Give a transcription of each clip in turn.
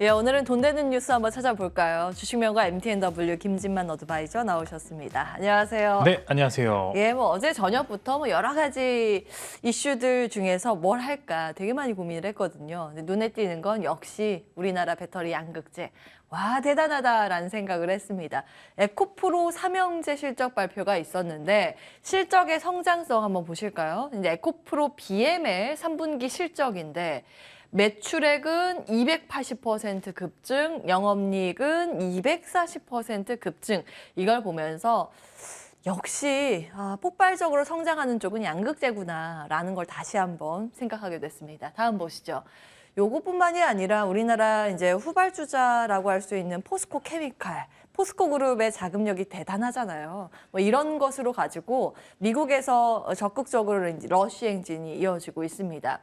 예, 오늘은 돈 되는 뉴스 한번 찾아볼까요? 주식명가 MTNW 김진만 어드바이저 나오셨습니다. 안녕하세요. 네, 안녕하세요. 예, 어제 저녁부터 여러 가지 이슈들 중에서 뭘 할까 되게 많이 고민을 했거든요. 근데 눈에 띄는 건 역시 우리나라 배터리 양극재. 와, 대단하다라는 생각을 했습니다. 에코프로 삼형제 실적 발표가 있었는데 실적의 성장성 한번 보실까요? 이제 에코프로 BM의 3분기 실적인데 매출액은 280% 급증, 영업이익은 240% 급증. 이걸 보면서 역시 폭발적으로 성장하는 쪽은 양극재구나라는 걸 다시 한번 생각하게 됐습니다. 다음 보시죠. 요것뿐만이 아니라 우리나라 이제 후발주자라고 할 수 있는 포스코 케미칼, 포스코 그룹의 자금력이 대단하잖아요. 이런 것으로 가지고 미국에서 적극적으로 이제 러쉬 행진이 이어지고 있습니다.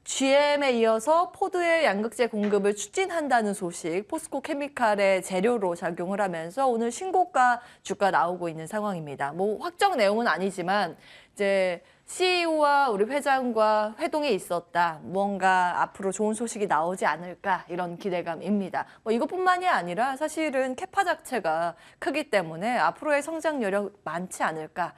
GM에 이어서 포드의 양극재 공급을 추진한다는 소식, 포스코 케미칼의 재료로 작용을 하면서 오늘 신고가 주가 나오고 있는 상황입니다. 확정 내용은 아니지만 이제 CEO와 우리 회장과 회동이 있었다. 무언가 앞으로 좋은 소식이 나오지 않을까 이런 기대감입니다. 이것뿐만이 아니라 사실은 캐파 자체가 크기 때문에 앞으로의 성장 여력 많지 않을까.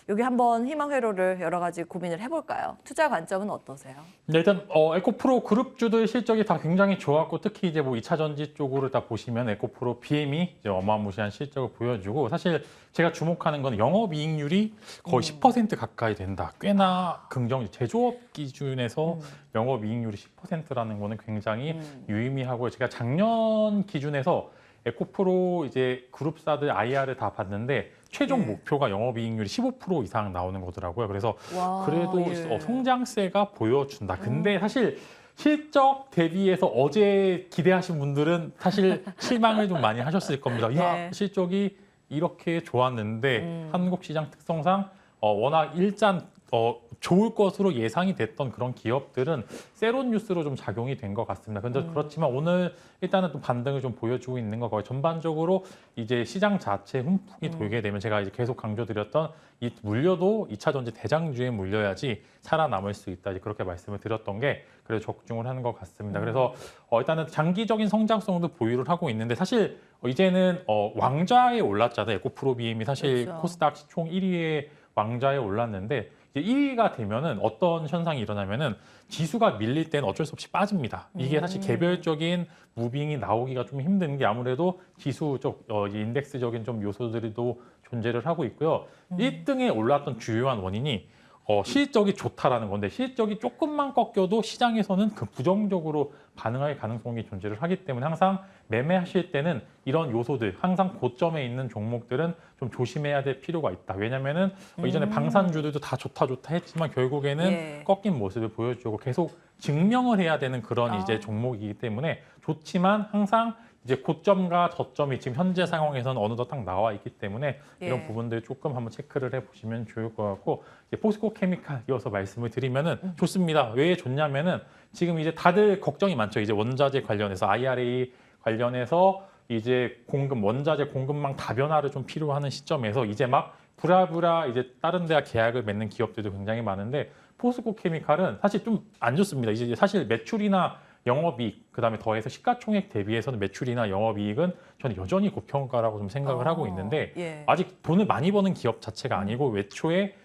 여기 한번 희망 회로를 여러 가지 고민을 해볼까요? 투자 관점은 어떠세요? 네, 일단 에코프로 그룹주들 실적이 다 굉장히 좋았고 특히 이제 2차 전지 쪽으로 다 보시면 에코프로 BM이 이제 어마무시한 실적을 보여주고 사실 제가 주목하는 건 영업이익률이 거의 10% 가까이 된다. 꽤나 긍정. 제조업 기준에서 영업이익률이 10%라는 거는 굉장히 유의미하고요. 제가 작년 기준에서 에코프로 이제 그룹사들 IR을 다 봤는데 최종 목표가 영업이익률이 15% 이상 나오는 거더라고요. 그래서 그래도 성장세가 보여준다. 근데 사실 실적 대비해서 어제 기대하신 분들은 사실 실망을 좀 많이 하셨을 겁니다. 야, 실적이 이렇게 좋았는데 한국 시장 특성상 워낙 일단 좋을 것으로 예상이 됐던 그런 기업들은 세론 뉴스로 좀 작용이 된 것 같습니다. 근데 그렇지만 오늘 일단은 또 반등을 좀 보여주고 있는 거 거의 전반적으로 이제 시장 자체에 훈풍이 돌게 되면 제가 이제 계속 강조드렸던 이 물려도 2차 전지 대장주에 물려야지 살아남을 수 있다. 이제 그렇게 말씀을 드렸던 게 그래서 적중을 하는 것 같습니다. 그래서 일단은 장기적인 성장성도 보유를 하고 있는데 사실 이제는 왕좌에 올랐잖아요. 에코프로 BM이 사실 그렇죠. 코스닥 시총 1위에 왕좌에 올랐는데 이제 1위가 되면은 어떤 현상이 일어나면은 지수가 밀릴 때는 어쩔 수 없이 빠집니다. 이게 사실 개별적인 무빙이 나오기가 좀 힘든 게 아무래도 지수 쪽 인덱스적인 좀 요소들도 존재를 하고 있고요. 1등에 올랐던 주요한 원인이 실적이 좋다라는 건데 실적이 조금만 꺾여도 시장에서는 그 부정적으로 반응할 가능성이 존재를 하기 때문에 항상 매매하실 때는 이런 요소들 항상 고점에 있는 종목들은 좀 조심해야 될 필요가 있다. 왜냐면은 이전에 방산주들도 다 좋다 했지만 결국에는 꺾인 모습을 보여주고 계속 증명을 해야 되는 그런 이제 종목이기 때문에 좋지만 항상 이제 고점과 저점이 지금 현재 상황에서는 어느덧 딱 나와 있기 때문에 이런 부분들 조금 한번 체크를 해보시면 좋을 것 같고 이제 포스코 케미칼 이어서 말씀을 드리면은 좋습니다. 왜 좋냐면은 지금 이제 다들 걱정이 많죠. 이제 원자재 관련해서 IRA 관련해서 이제 원자재 공급망 다변화를 좀 필요하는 시점에서 이제 막 부랴부랴 이제 다른 데와 계약을 맺는 기업들도 굉장히 많은데 포스코 케미칼은 사실 좀 안 좋습니다. 이제 사실 매출이나 영업이익, 그다음에 더해서 시가총액 대비해서는 매출이나 영업이익은 저는 여전히 고평가라고 좀 생각을 하고 있는데 아직 돈을 많이 버는 기업 자체가 아니고 외초에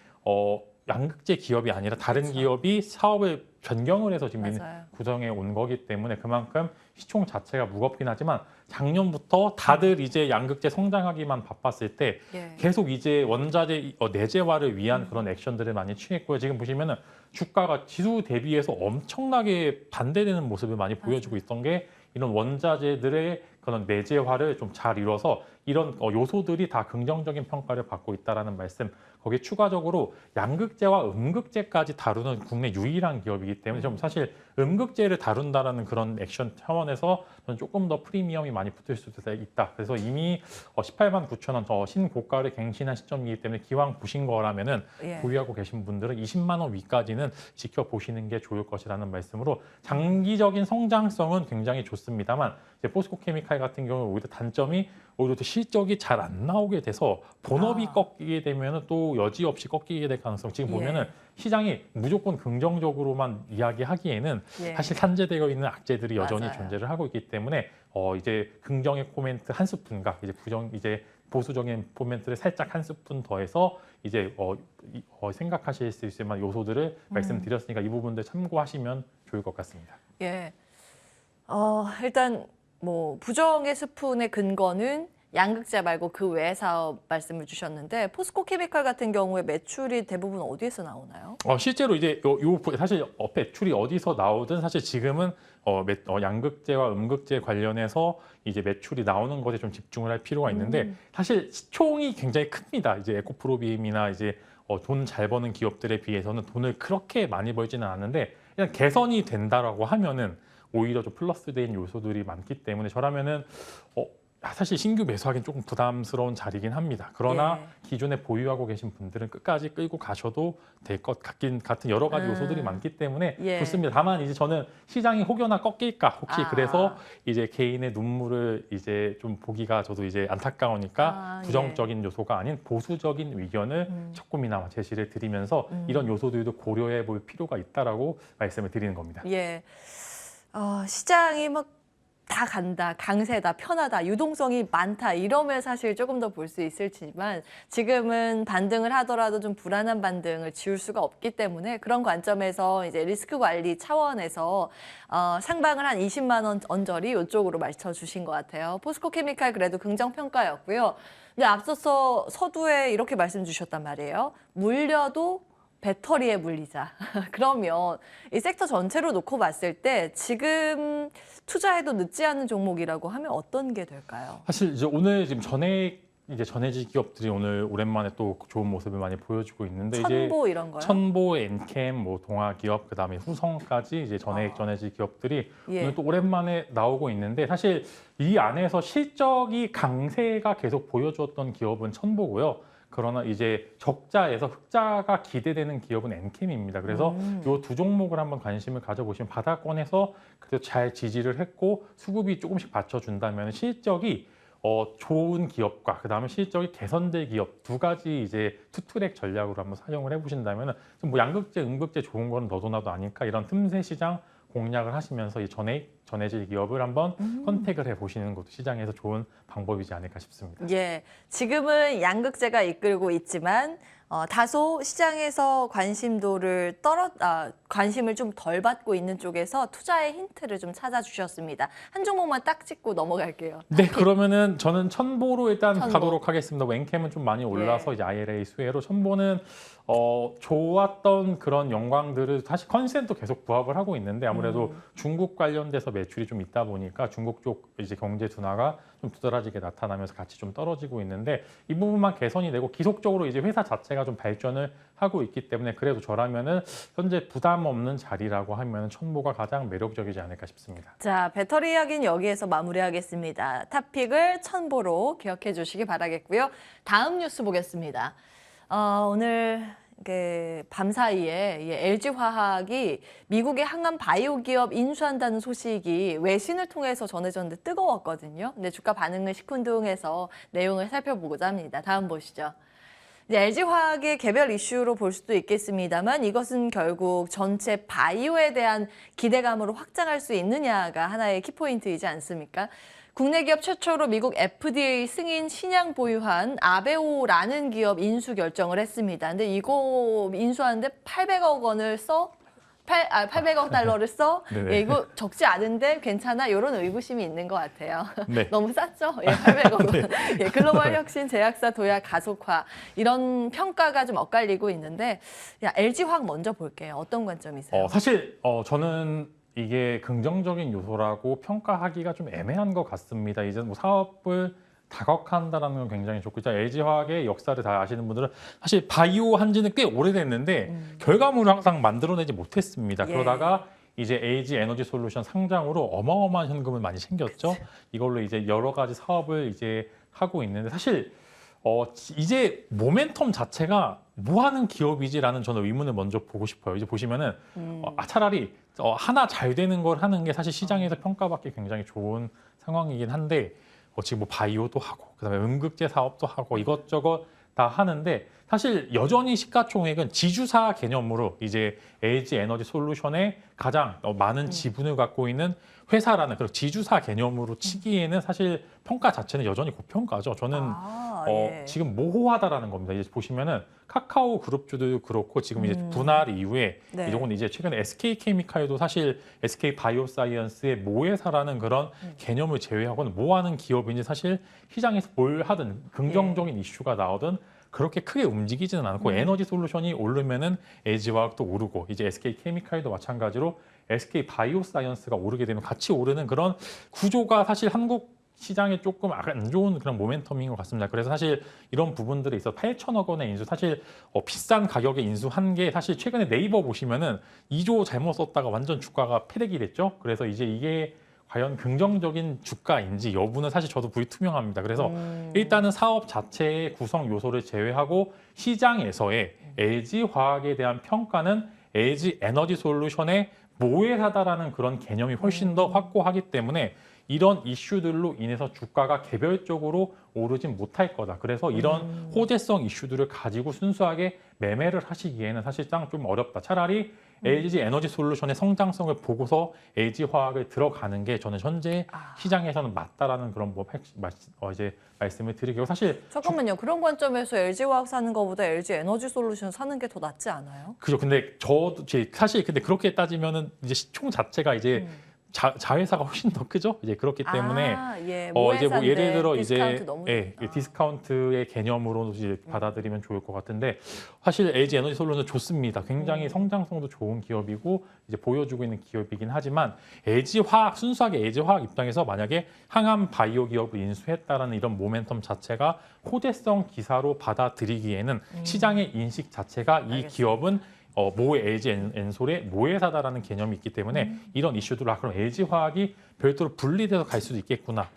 양극재 기업이 아니라 다른 기업이 사업을 변경을 해서 지금 구성해 온 거기 때문에 그만큼 시총 자체가 무겁긴 하지만 작년부터 다들 이제 양극재 성장하기만 바빴을 때 계속 이제 원자재 내재화를 위한 그런 액션들을 많이 취했고요. 지금 보시면은 주가가 지수 대비해서 엄청나게 반대되는 모습을 많이 보여주고 있던 게 이런 원자재들의 그런 내재화를 좀 잘 이뤄서 이런 요소들이 다 긍정적인 평가를 받고 있다는 말씀. 거기에 추가적으로 양극재와 음극재까지 다루는 국내 유일한 기업이기 때문에 좀 사실 음극재를 다룬다라는 그런 액션 차원에서 저는 조금 더 프리미엄이 많이 붙을 수도 있다. 그래서 이미 18만 9천 원 신고가를 갱신한 시점이기 때문에 기왕 보신 거라면은 보유하고 계신 분들은 20만 원 위까지는 지켜보시는 게 좋을 것이라는 말씀으로 장기적인 성장성은 굉장히 좋습니다만 이제 포스코 케미칼 같은 경우는 오히려 단점이 오히려 또 실적이 잘 안 나오게 돼서 본업이 꺾이게 되면 또 또 여지없이 꺾이게 될 가능성 지금 예. 보면은 시장이 무조건 긍정적으로만 이야기하기에는 예. 사실 산재되어 있는 악재들이 여전히 맞아요. 존재를 하고 있기 때문에 이제 긍정의 코멘트 한 스푼과 이제 보수적인 코멘트를 살짝 한 스푼 더해서 이제 생각하실 수 있을 만한 요소들을 말씀드렸으니까 이 부분들 참고하시면 좋을 것 같습니다. 예. 일단 뭐 부정의 스푼의 근거는 양극재 말고 그 외 사업 말씀을 주셨는데 포스코 케미칼 같은 경우에 매출이 대부분 어디에서 나오나요? 실제로 이제 사실 매출이 어디서 나오든 사실 지금은 양극재와 음극재 관련해서 이제 매출이 나오는 것에 좀 집중을 할 필요가 있는데 사실 시총이 굉장히 큽니다. 이제 에코프로비움이나 이제 돈 잘 버는 기업들에 비해서는 돈을 그렇게 많이 벌지는 않는데 그냥 개선이 된다라고 하면은 오히려 좀 플러스된 요소들이 많기 때문에 저라면은 사실 신규 매수하기는 조금 부담스러운 자리긴 합니다. 그러나 예. 기존에 보유하고 계신 분들은 끝까지 끌고 가셔도 될 것 같은 여러 가지 요소들이 많기 때문에 예. 좋습니다. 다만 이제 저는 시장이 혹여나 꺾일까 혹시 그래서 아. 이제 개인의 눈물을 이제 좀 보기가 저도 이제 안타까우니까 부정적인 요소가 아닌 보수적인 의견을 조금이나마 제시를 드리면서 이런 요소들도 고려해 볼 필요가 있다라고 말씀을 드리는 겁니다. 예. 시장이 막 다 간다, 강세다, 편하다, 유동성이 많다 이러면 사실 조금 더 볼 수 있을지만 지금은 반등을 하더라도 좀 불안한 반등을 지울 수가 없기 때문에 그런 관점에서 이제 리스크 관리 차원에서 상방을 한 20만 원 언저리 이쪽으로 맞춰주신 것 같아요. 포스코 케미칼 그래도 긍정 평가였고요. 근데 앞서서 서두에 이렇게 말씀 주셨단 말이에요. 물려도 배터리에 물리자. 그러면 이 섹터 전체로 놓고 봤을 때 지금 투자해도 늦지 않은 종목이라고 하면 어떤 게 될까요? 사실 이제 오늘 지금 전해질 기업들이 오늘 오랜만에 또 좋은 모습을 많이 보여주고 있는데 천보 이런 거요? 천보, 엔캠, 뭐 동아기업, 그다음에 후성까지 이제 전해질 기업들이 예. 오늘 또 오랜만에 나오고 있는데 사실 이 안에서 실적이 강세가 계속 보여주었던 기업은 천보고요. 그러나 이제 적자에서 흑자가 기대되는 기업은 엔캠입니다. 그래서 이 두 종목을 한번 관심을 가져보시면 바닥권에서 그래도 잘 지지를 했고 수급이 조금씩 받쳐준다면 실적이 좋은 기업과 그다음에 실적이 개선될 기업 두 가지 이제 투트랙 전략으로 한번 사용을 해보신다면 뭐 양극재, 음극재 좋은 건 너도 나도 아니까 이런 틈새 시장 공략을 하시면서 이 전해질 기업을 한번 선택을 해보시는 것도 시장에서 좋은 방법이지 않을까 싶습니다. 예, 지금은 양극재가 이끌고 있지만 다소 시장에서 관심을 좀 덜 받고 있는 쪽에서 투자의 힌트를 좀 찾아주셨습니다. 한 종목만 딱 짚고 넘어갈게요. 네, 그러면은 저는 천보로 일단 천보. 가도록 하겠습니다. 웬캠은 좀 많이 올라서 예. 이제 ILA 수혜로 천보는 좋았던 그런 영광들을 사실 컨센도 계속 부합을 하고 있는데 아무래도 중국 관련돼서 매출이 좀 있다 보니까 중국 쪽 이제 경제 둔화가 좀 두드러지게 나타나면서 같이 좀 떨어지고 있는데 이 부분만 개선이 되고 기속적으로 이제 회사 자체가 좀 발전을 하고 있기 때문에 그래도 저라면은 현재 부담 없는 자리라고 하면 천보가 가장 매력적이지 않을까 싶습니다. 자, 배터리 이야기는 여기에서 마무리하겠습니다. 탑픽을 천보로 기억해 주시기 바라겠고요. 다음 뉴스 보겠습니다. 오늘 밤사이에 LG화학이 미국의 항암 바이오 기업 인수한다는 소식이 외신을 통해서 전해졌는데 뜨거웠거든요. 근데 주가 반응을 시큰둥해서 내용을 살펴보고자 합니다. 다음 보시죠. LG화학의 개별 이슈로 볼 수도 있겠습니다만 이것은 결국 전체 바이오에 대한 기대감으로 확장할 수 있느냐가 하나의 키포인트이지 않습니까? 국내 기업 최초로 미국 FDA 승인 신약 보유한 아베오라는 기업 인수 결정을 했습니다. 근데 이거 인수하는데 800억 원을 800억 달러를 써? 네네. 예, 이거 적지 않은데 괜찮아? 이런 의구심이 있는 것 같아요. 네. 너무 쌌죠? 예, 800억 원. 예, 글로벌 혁신, 제약사 도약 가속화 이런 평가가 좀 엇갈리고 있는데 LG화학 먼저 볼게요. 어떤 관점이세요? 사실 저는 이게 긍정적인 요소라고 평가하기가 좀 애매한 것 같습니다. 이제 뭐 사업을 다각화한다라는 건 굉장히 좋고 LG화학의 역사를 다 아시는 분들은 사실 바이오 한지는 꽤 오래됐는데 결과물을 항상 만들어내지 못했습니다. 예. 그러다가 이제 LG 에너지 솔루션 상장으로 어마어마한 현금을 많이 챙겼죠. 그쵸. 이걸로 이제 여러 가지 사업을 이제 하고 있는데 사실 이제 모멘텀 자체가 뭐 하는 기업이지라는 저는 의문을 먼저 보고 싶어요. 이제 보시면은 차라리 하나 잘 되는 걸 하는 게 사실 시장에서 평가받기 굉장히 좋은 상황이긴 한데 지금 뭐 바이오도 하고 그다음에 음극재 사업도 하고 이것저것 다 하는데 사실 여전히 시가총액은 지주사 개념으로 이제 LG 에너지 솔루션의 가장 많은 지분을 갖고 있는 회사라는 그런 지주사 개념으로 치기에는 사실 평가 자체는 여전히 고평가죠. 저는 예. 지금 모호하다라는 겁니다. 이제 보시면은 카카오 그룹주도 그렇고 지금 이제 분할 이후에 네. 이건 이제 최근에 SK 케미칼도 사실 SK 바이오사이언스의 모회사라는 그런 개념을 제외하고는 뭐 하는 기업인지 사실 시장에서 뭘 하든 긍정적인 이슈가 나오든 그렇게 크게 움직이지는 않고 에너지 솔루션이 오르면은 LG화학도 오르고 이제 SK 케미칼도 마찬가지로 SK 바이오사이언스가 오르게 되면 같이 오르는 그런 구조가 사실 한국 시장에 조금 안 좋은 그런 모멘텀인 것 같습니다. 그래서 사실 이런 부분들에 있어 8천억 원의 인수 사실 비싼 가격에 인수한 게 사실 최근에 네이버 보시면은 2조 잘못 썼다가 완전 주가가 패대기 됐죠. 그래서 이제 이게 과연 긍정적인 주가인지 여부는 사실 저도 불투명합니다. 그래서 일단은 사업 자체의 구성 요소를 제외하고 시장에서의 LG화학에 대한 평가는 LG 에너지 솔루션의 모회사다라는 그런 개념이 훨씬 더 확고하기 때문에 이런 이슈들로 인해서 주가가 개별적으로 오르진 못할 거다. 그래서 이런 호재성 이슈들을 가지고 순수하게 매매를 하시기에는 사실상 좀 어렵다. 차라리 LG 에너지 솔루션의 성장성을 보고서 LG화학을 들어가는 게 저는 현재 시장에서는 맞다라는 그런 이제 말씀을 드리고 사실 잠깐만요. 그런 관점에서 LG화학 사는 것보다 LG 에너지 솔루션 사는 게 더 낫지 않아요? 그죠. 근데 저도 사실 근데 그렇게 따지면은 이제 시총 자체가 이제 자회사가 훨씬 더 크죠. 이제 그렇기 때문에 예. 이제 뭐 모회사인데 예를 들어 디스카운트 이제 너무 디스카운트의 개념으로 이제 받아들이면 좋을 것 같은데 사실 LG 에너지 솔루션은 좋습니다. 굉장히 성장성도 좋은 기업이고 이제 보여주고 있는 기업이긴 하지만 LG화학 순수하게 LG화학 입장에서 만약에 항암 바이오 기업을 인수했다라는 이런 모멘텀 자체가 호재성 기사로 받아들이기에는 시장의 인식 자체가 이 알겠습니다. 기업은 모 LG 엔솔의 모회사다라는 개념이 있기 때문에 이런 이슈들을 그럼 LG화학이 별도로 분리돼서 갈 수도 있겠구나.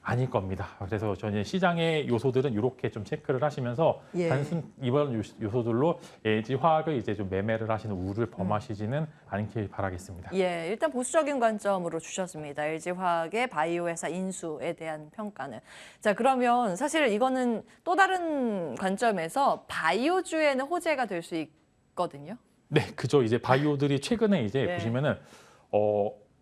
아닐 겁니다. 그래서 저는 시장의 요소들은 이렇게 좀 체크를 하시면서 예. 단순 이번 요소들로 LG화학을 이제 좀 매매를 하시는 우를 범하시지는 않길 바라겠습니다. 예, 일단 보수적인 관점으로 주셨습니다. LG화학의 바이오 회사 인수에 대한 평가는. 자, 그러면 사실 이거는 또 다른 관점에서 바이오주에는 호재가 될 수 있거든요. 네, 그죠. 이제 바이오들이 최근에 이제 네. 보시면은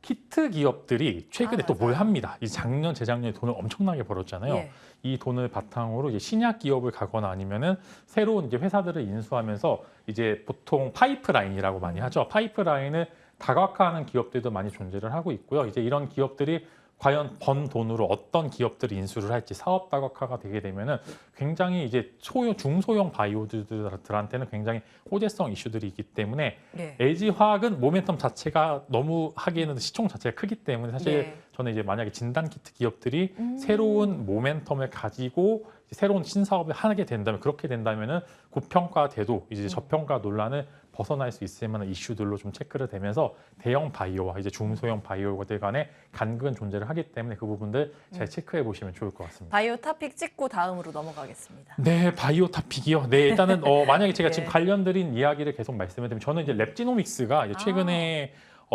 키트 기업들이 최근에 또 뭘 맞아요. 합니다. 이 작년, 재작년에 돈을 엄청나게 벌었잖아요. 예. 이 돈을 바탕으로 이제 신약 기업을 가거나 아니면은 새로운 이제 회사들을 인수하면서 이제 보통 파이프라인이라고 많이 하죠. 파이프라인을 다각화하는 기업들도 많이 존재를 하고 있고요. 이제 이런 기업들이 과연 번 돈으로 어떤 기업들을 인수를 할지 사업 다각화가 되게 되면은 굉장히 이제 중소형 바이오들한테는 굉장히 호재성 이슈들이 있기 때문에 예. LG화학은 모멘텀 자체가 너무 하기에는 시총 자체가 크기 때문에 사실 네. 저는 이제 만약에 진단키트 기업들이 새로운 모멘텀을 가지고 이제 새로운 신사업을 하게 된다면 그렇게 된다면은 고평가돼도 이제 저평가 논란을 벗어날 수 있을 만한 이슈들로 좀 체크를 되면서 대형 바이오와 이제 중소형 바이오들 간의 간극은 존재를 하기 때문에 그 부분들 잘 체크해 보시면 좋을 것 같습니다. 바이오 토픽 찍고 다음으로 넘어가겠습니다. 네, 바이오 토픽이요. 네, 일단은 만약에 제가 예. 지금 관련드린 이야기를 계속 말씀을 드리면 저는 이제 랩지노믹스가 이제 최근에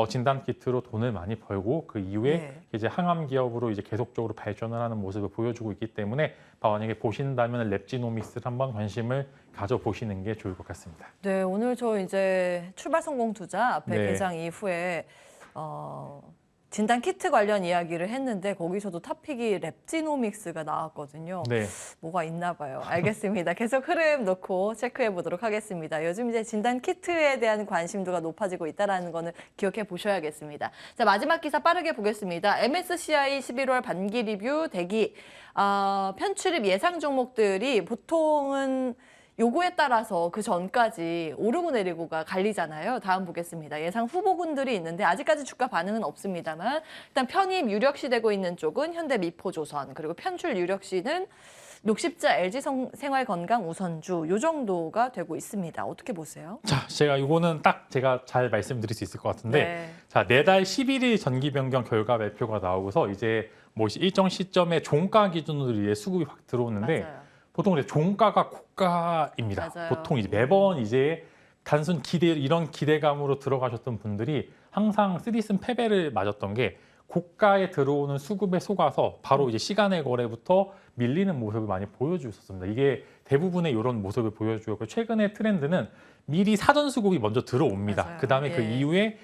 진단 키트로 돈을 많이 벌고 그 이후에 네. 이제 항암 기업으로 이제 계속적으로 발전을 하는 모습을 보여주고 있기 때문에 만약에 보신다면 랩지노믹스를 한번 관심을 가져보시는 게 좋을 것 같습니다. 네, 오늘 저 이제 출발 성공 투자 앞에 네. 개장 이후에 진단 키트 관련 이야기를 했는데 거기서도 토픽이 랩지노믹스가 나왔거든요. 네. 뭐가 있나 봐요. 알겠습니다. 계속 흐름 놓고 체크해 보도록 하겠습니다. 요즘 이제 진단 키트에 대한 관심도가 높아지고 있다는 거는 기억해 보셔야겠습니다. 자, 마지막 기사 빠르게 보겠습니다. MSCI 11월 반기 리뷰 대기 편출입 예상 종목들이 보통은 요거에 따라서 그 전까지 오르고 내리고가 갈리잖아요. 다음 보겠습니다. 예상 후보군들이 있는데 아직까지 주가 반응은 없습니다만 일단 편입 유력시되고 있는 쪽은 현대미포조선 그리고 편출 유력시는 녹십자 LG생활건강 우선주 요 정도가 되고 있습니다. 어떻게 보세요? 자, 제가 이거는 딱 제가 잘 말씀드릴 수 있을 것 같은데 네. 자, 내달 11일 전기 변경 결과 발표가 나오고서 이제 뭐 일정 시점에 종가 기준으로 이제 수급이 확 들어오는데 맞아요. 보통 이제 종가가 고가입니다. 맞아요. 보통 이제 매번 이제 단순 이런 기대감으로 들어가셨던 분들이 항상 쓰디쓴 패배를 맞았던 게 고가에 들어오는 수급에 속아서 바로 이제 시간의 거래부터 밀리는 모습을 많이 보여주셨습니다. 이게 대부분의 이런 모습을 보여주고 최근의 트렌드는 미리 사전 수급이 먼저 들어옵니다. 맞아요. 그다음에 그 예. 이후에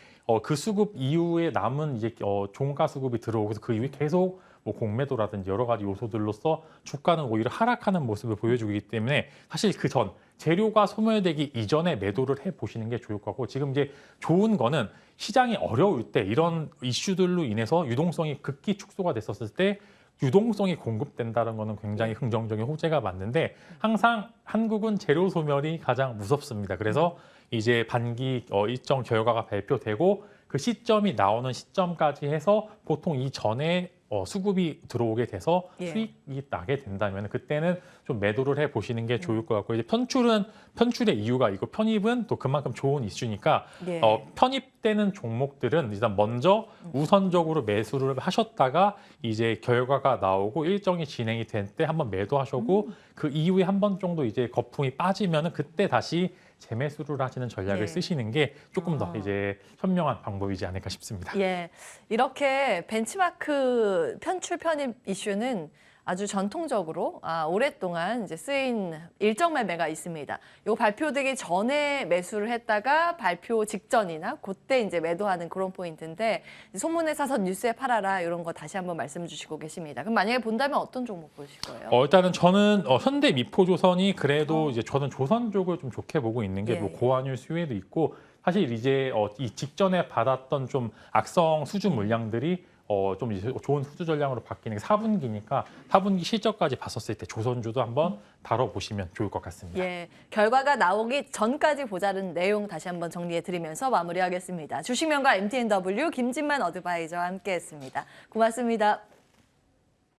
그 수급 이후에 남은 이제 종가 수급이 들어오고 그 이후에 계속 뭐 공매도라든지 여러 가지 요소들로서 주가는 오히려 하락하는 모습을 보여주기 때문에 사실 그 전 재료가 소멸되기 이전에 매도를 해 보시는 게 좋을 거고 지금 이제 좋은 거는 시장이 어려울 때 이런 이슈들로 인해서 유동성이 급기 축소가 됐었을 때 유동성이 공급된다는 거는 굉장히 긍정적인 호재가 맞는데 항상 한국은 재료 소멸이 가장 무섭습니다. 그래서 이제 반기 일정 결과가 발표되고 그 시점이 나오는 시점까지 해서 보통 이 전에 수급이 들어오게 돼서 예. 수익이 나게 된다면 그때는 좀 매도를 해 보시는 게 좋을 것 같고 이제 편출의 이유가 있고 편입은 또 그만큼 좋은 이슈니까 예. 편입되는 종목들은 일단 먼저 우선적으로 매수를 하셨다가 이제 결과가 나오고 일정이 진행이 될 때 한번 매도하시고 그 이후에 한 번 정도 이제 거품이 빠지면은 그때 다시 재매수를 하시는 전략을 예. 쓰시는 게 조금 더 아. 이제 현명한 방법이지 않을까 싶습니다. 예, 이렇게 벤치마크 편출 편입 이슈는 아주 전통적으로 오랫동안 이제 쓰인 일정 매매가 있습니다. 요 발표되기 전에 매수를 했다가 발표 직전이나 그때 이제 매도하는 그런 포인트인데 소문에 사서 뉴스에 팔아라 이런 거 다시 한번 말씀 주시고 계십니다. 그럼 만약에 본다면 어떤 종목 보실 거예요? 일단은 저는 현대 미포조선이 그래도 이제 저는 조선 쪽을 좀 좋게 보고 있는 게 예. 뭐 고환율 수혜도 있고 사실 이제 이 직전에 받았던 좀 악성 수주 물량들이 좀 이제 좋은 수주 전량으로 바뀌는 게 4분기니까 4분기 실적까지 봤었을 때 조선주도 한번 다뤄보시면 좋을 것 같습니다. 예, 결과가 나오기 전까지 보자는 내용 다시 한번 정리해 드리면서 마무리하겠습니다. 주식명가 MTNW 김진만 어드바이저와 함께했습니다. 고맙습니다.